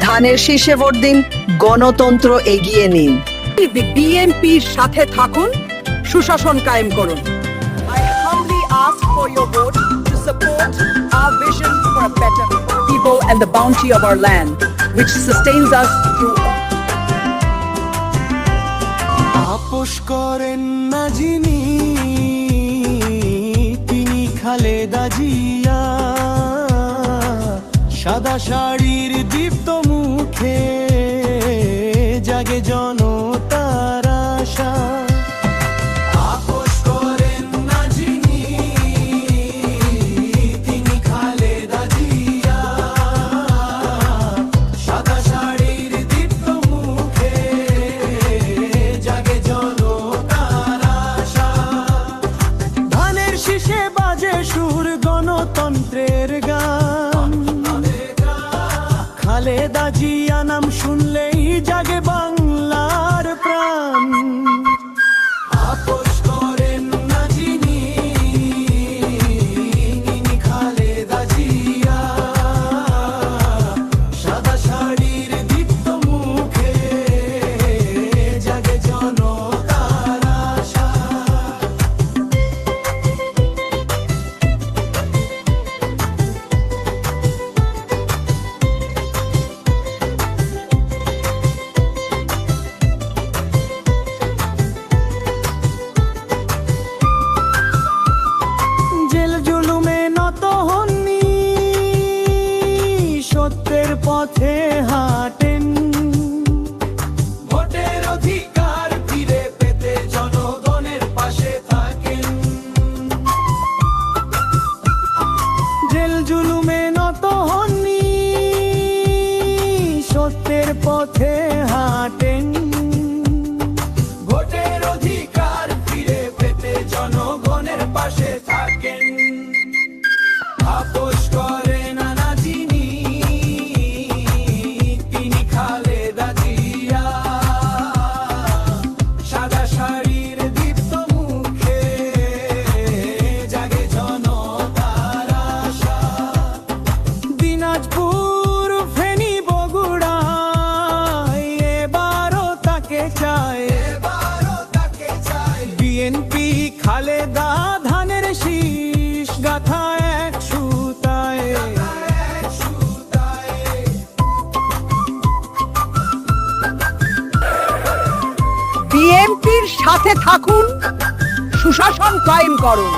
ধানের শীষে ভোট দিন, গণতন্ত্র এগিয়ে নিন। বিএনপির সাথে থাকুন, সুশাসন কায়েম করুন। I humbly ask for your vote to support our vision for a better people and the bounty of our land, which sustains us through. আপোষ করেন না যিনি, তিনি খালেদা জিয়া। সাদা শাড়ির দীপ্ত মুখে জাগে জনতার আশা। আপোষ করেন না যিনি, তিনি খালেদা জিয়া। সাদা শাড়ির দীপ্ত মুখে জাগে জনতার আশা। ধানের শীষে বাজে সুর গণতন্ত্রের গান। খালেদা জিয়া নাম শুনলেই জাগে বাংলার প্রাণ। আপোষ করেন না যিনি, তিনি খালেদা জিয়া। সাদা শাড়ির দীপ্ত মুখে জাগে জনতার আশা। জেল জুলুমে নত হননি, সত্যের পথে হাঁটেন। ভোটের অধিকার ফিরে পেতে জনগণের পাশে থাকেন। জেল জুলুমে নত হননি, সত্যের পথে হাঁটেন। ভোটের অধিকার ফিরে পেতে জনগণের পাশে থাকেন। আপোষ করেন না যিনি, তিনি খালেদা জিয়া। সাদা শাড়ির দীপ্ত মুখে জাগে জনতার আশা। দিনাজপুর ফেনী বগুড়ায় এবারও তাকে চায়। বিএনপি খালেদা ধানের শীষ গাথা এক সুতায়। বিএনপির সাথে থাকুন, সুশাসন কায়েম করুন।